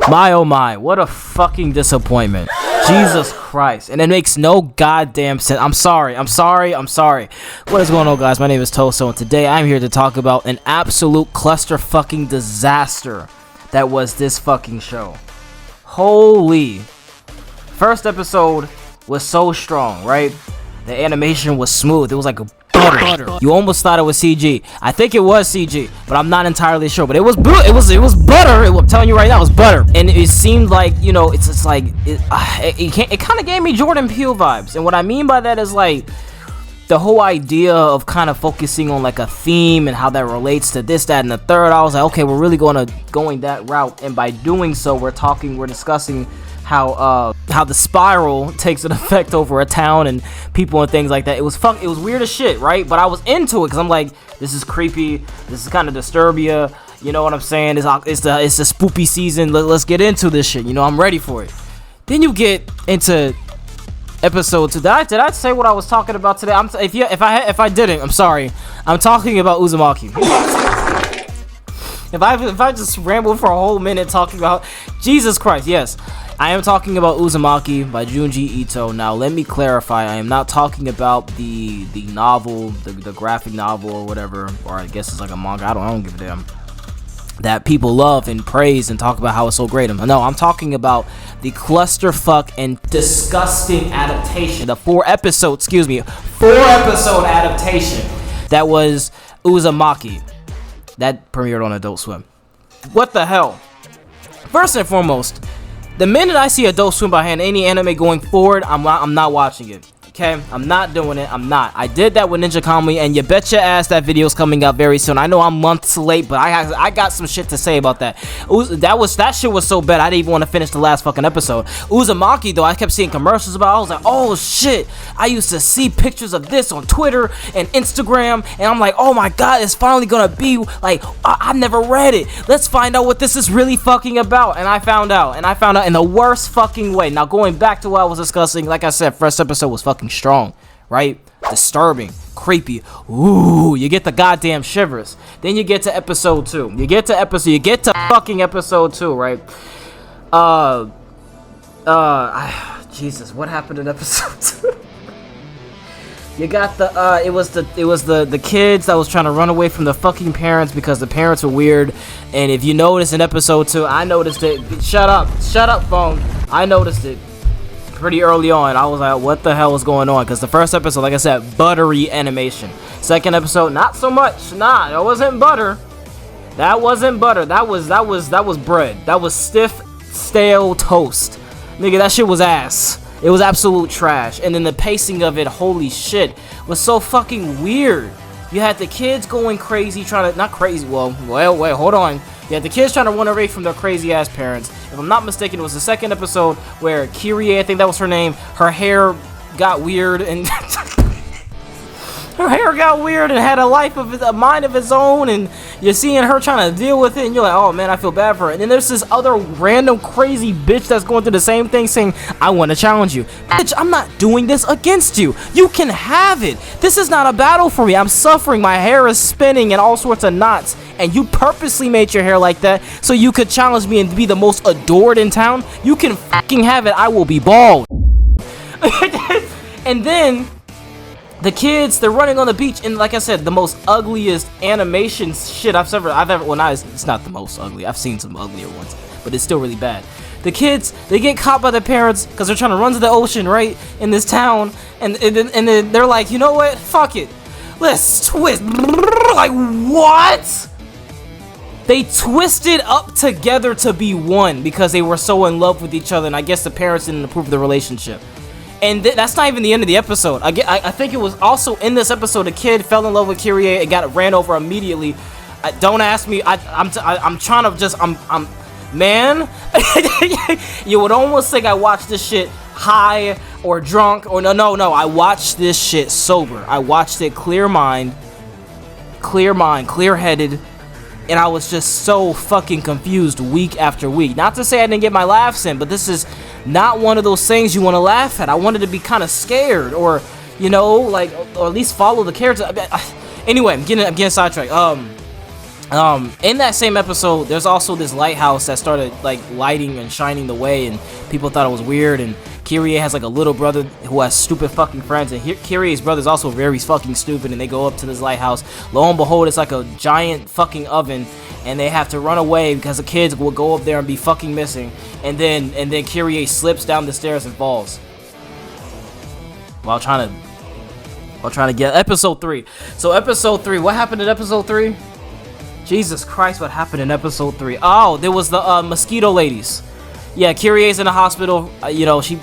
My oh my, what a fucking disappointment. Jesus Christ. And it makes no goddamn sense. I'm sorry. What is going on, guys? My name is Toso, and today I'm here to talk about an absolute cluster fucking disaster that was this fucking show. Holy. First episode was so strong, right? The animation was smooth. It was like a butter. You almost thought it was CG. I think it was CG, but I'm not entirely sure. But it was butter. I'm telling you right now, it was butter. And it seemed like, you know, it's just like it kind of gave me Jordan Peele vibes. And what I mean by that is like the whole idea of kind of focusing on like a theme and how that relates to this, that, and the third. I was like, okay, we're really going that route. And by doing so, we're discussing how the spiral takes an effect over a town and people and things like that. It was weird as shit, right? But I was into it because I'm like, this is creepy, this is kind of Disturbia, you know what I'm saying? It's the spoopy season. Let's get into this shit, you know. I'm ready for it. Then you get into episode 2. Did I say what I was talking about today? If I didn't, I'm sorry. I'm talking about Uzumaki. If I just rambled for a whole minute talking about Jesus Christ, yes, I am talking about Uzumaki by Junji Ito. Now, let me clarify. I am not talking about the novel, the graphic novel or whatever, or I guess it's like a manga. I don't give a damn. That people love and praise and talk about how it's so great. No, I'm talking about the clusterfuck and disgusting adaptation. The 4-episode adaptation that was Uzumaki. That premiered on Adult Swim. What the hell? First and foremost, the minute I see Adult Swim behind any anime going forward, I'm not watching it. Okay, I'm not doing it. I did that with Ninja Kamui, and you bet your ass that video's coming out very soon. I know I'm months late, but I got some shit to say about that. That shit was so bad I didn't even want to finish the last fucking episode. Uzumaki though, I kept seeing commercials about it. I was like, oh shit, I used to see pictures of this on Twitter and Instagram, and I'm like, oh my god, it's finally gonna be like, I've never read it. Let's find out what this is really fucking about. And I found out in the worst fucking way. Now, going back to what I was discussing, like I said, first episode was fucking strong, right? Disturbing, creepy. Ooh, you get the goddamn shivers. Then you get to episode 2. You get to fucking episode 2, right? Jesus, what happened in episode 2? You got it was the kids that was trying to run away from the fucking parents because the parents were weird. And if you notice in episode 2, I noticed it. Shut up, phone. I noticed it pretty early on. I was like, what the hell is going on? Because the first episode, like I said, buttery animation. Second episode, not so much. Nah, that wasn't butter. That wasn't butter. That was bread. That was stiff, stale toast. Nigga, that shit was ass. It was absolute trash. And then the pacing of it, holy shit, was so fucking weird. You had the kids going crazy, not crazy, wait, hold on. You had the kids trying to run away from their crazy ass parents. If I'm not mistaken, it was the second episode where Kyrie, I think that was her name, her hair got weird and had a mind of its own, and you're seeing her trying to deal with it, and you're like, oh man, I feel bad for her. And then there's this other random crazy bitch that's going through the same thing saying, I want to challenge you. Bitch, I'm not doing this against you. You can have it. This is not a battle for me. I'm suffering. My hair is spinning and all sorts of knots, and you purposely made your hair like that so you could challenge me and be the most adored in town. You can fucking have it. I will be bald. And then the kids, they're running on the beach, and like I said, the most ugliest animation shit I've ever. Well, it's not the most ugly. I've seen some uglier ones, but it's still really bad. The kids, they get caught by their parents because they're trying to run to the ocean, right, in this town, and then they're like, you know what? Fuck it, let's twist. Like, what? They twisted up together to be one because they were so in love with each other, and I guess the parents didn't approve of the relationship. And that's not even the end of the episode. I think it was also in this episode, a kid fell in love with Kyrie and got ran over immediately. Don't ask me. I'm trying to just, man. You would almost think I watched this shit high or drunk, or no. I watched this shit sober. I watched it clear mind, clear-headed. And I was just so fucking confused week after week. Not to say I didn't get my laughs in, but this is not one of those things you want to laugh at. I wanted to be kind of scared, or, you know, like, or at least follow the character. Anyway, I'm getting sidetracked. In that same episode, there's also this lighthouse that started like lighting and shining the way, and people thought it was weird. And Kyrie has like a little brother who has stupid fucking friends, and Kyrie's brother's also very fucking stupid. And they go up to this lighthouse. Lo and behold, it's like a giant fucking oven, and they have to run away because the kids will go up there and be fucking missing. And then Kyrie slips down the stairs and falls while trying to get episode 3. So episode 3, what happened in episode 3? Jesus Christ, what happened in episode 3? Oh, there was the mosquito ladies. Yeah, Kyrie's in the hospital. She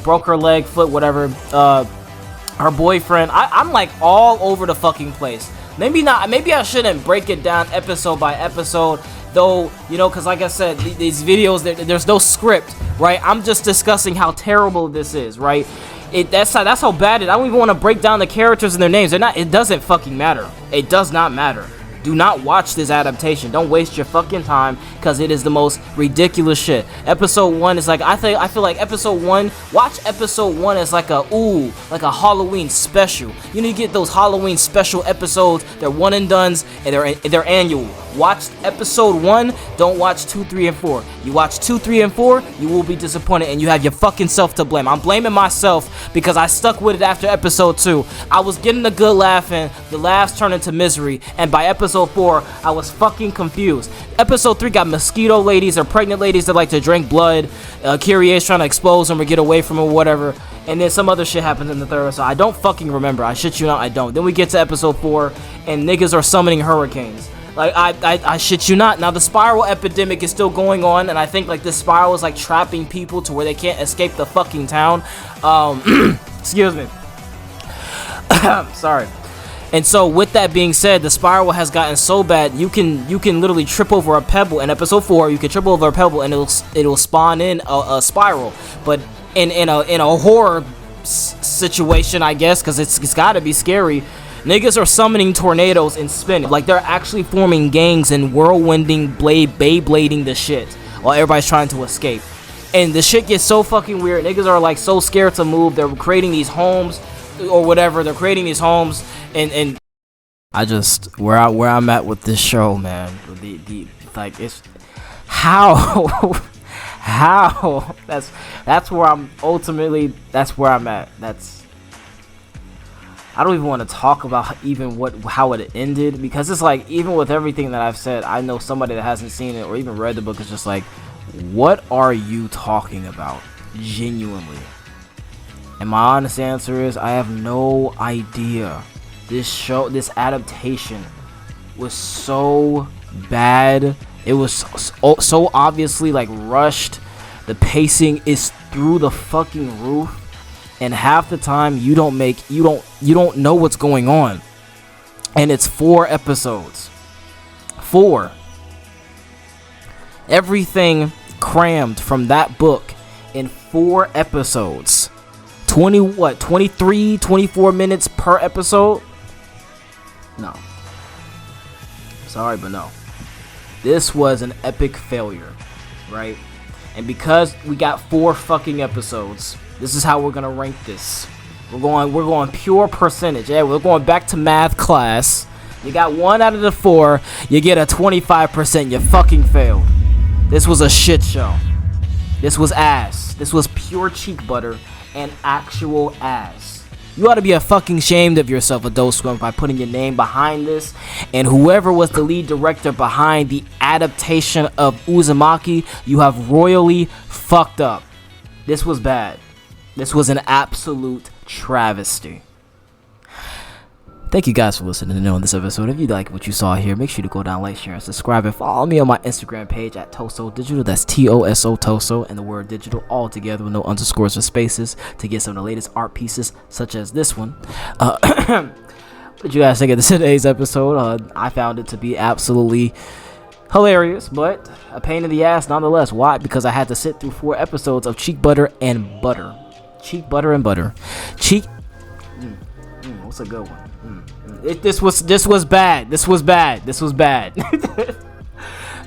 broke her leg, foot, whatever. Her boyfriend. I'm like all over the fucking place. Maybe not. Maybe I shouldn't break it down episode by episode, though. Because like I said, these videos, there's no script, right? I'm just discussing how terrible this is, right? That's how bad it is. I don't even want to break down the characters and their names. It doesn't fucking matter. It does not matter. Do not watch this adaptation. Don't waste your fucking time, because it is the most ridiculous shit. Episode 1 is like, I feel like episode 1, watch episode 1 as like a Halloween special. You get those Halloween special episodes. They're one and dones, and they're annual. Watch episode 1, don't watch 2, 3, and 4. You watch 2, 3, and 4, you will be disappointed, and you have your fucking self to blame. I'm blaming myself because I stuck with it after episode 2. I was getting a good laugh, and the laughs turned into misery, and by episode 4, I was fucking confused. Episode 3 got mosquito ladies or pregnant ladies that like to drink blood. Kyrie's trying to expose them or get away from them or whatever. And then some other shit happens in the third episode. I don't fucking remember. I shit you not, I don't. Then we get to episode 4, and niggas are summoning hurricanes. Like, I shit you not. Now, the spiral epidemic is still going on, and I think, like, this spiral is, like, trapping people to where they can't escape the fucking town. Excuse me. Sorry. And so, with that being said, the spiral has gotten so bad, you can literally trip over a pebble. In episode 4, you can trip over a pebble, and it'll spawn in a spiral. But in a horror situation, I guess, because it's gotta be scary, niggas are summoning tornadoes and spinning. Like, they're actually forming gangs and whirlwinding, Beyblading the shit while everybody's trying to escape. And the shit gets so fucking weird. Niggas are, like, so scared to move. They're creating these homes or whatever. They're creating these homes. And I just, where I'm at with this show, man. Like, it's... How? How? That's where I'm ultimately... That's where I'm at. I don't even want to talk about how it ended, because it's like, even with everything that I've said, I know somebody that hasn't seen it or even read the book is just like, what are you talking about? Genuinely. And my honest answer is, I have no idea. This adaptation was so bad. It was so obviously like rushed. The pacing is through the fucking roof. And half the time you don't know what's going on. And it's 4 episodes. 4. Everything crammed from that book in 4 episodes. 23, 24 minutes per episode? No. Sorry, but no. This was an epic failure, right? And because we got 4 fucking episodes, this is how we're gonna rank this. We're going pure percentage. Yeah, we're going back to math class. You got 1 out of the 4. You get a 25%. You fucking failed. This was a shit show. This was ass. This was pure cheek butter and actual ass. You ought to be a fucking ashamed of yourself, Adult Swim, by putting your name behind this. And whoever was the lead director behind the adaptation of Uzumaki, you have royally fucked up. This was bad. This was an absolute travesty. Thank you guys for listening in on this episode. If you like what you saw here, make sure to go down, like, share, and subscribe, and follow me on my Instagram page at Toso Digital. That's TOSO Toso, and the word digital all together with no underscores or spaces, to get some of the latest art pieces such as this one. What did you guys think of today's episode? I found it to be absolutely hilarious, but a pain in the ass nonetheless. Why? Because I had to sit through 4 episodes of cheek butter and butter. Cheek butter and butter. Cheek. What's a good one? This was bad. This was bad.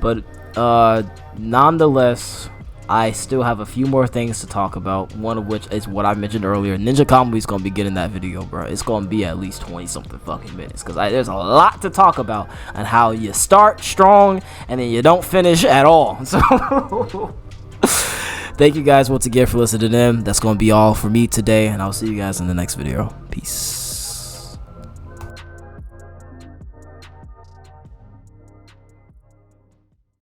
But nonetheless, I still have a few more things to talk about, one of which is what I mentioned earlier. Ninja Combo is going to be getting that video, bro. It's going to be at least 20 something fucking minutes, because there's a lot to talk about on how you start strong and then you don't finish at all. So thank you guys once again for listening to them. That's going to be all for me today, and I'll see you guys in the next video. Peace.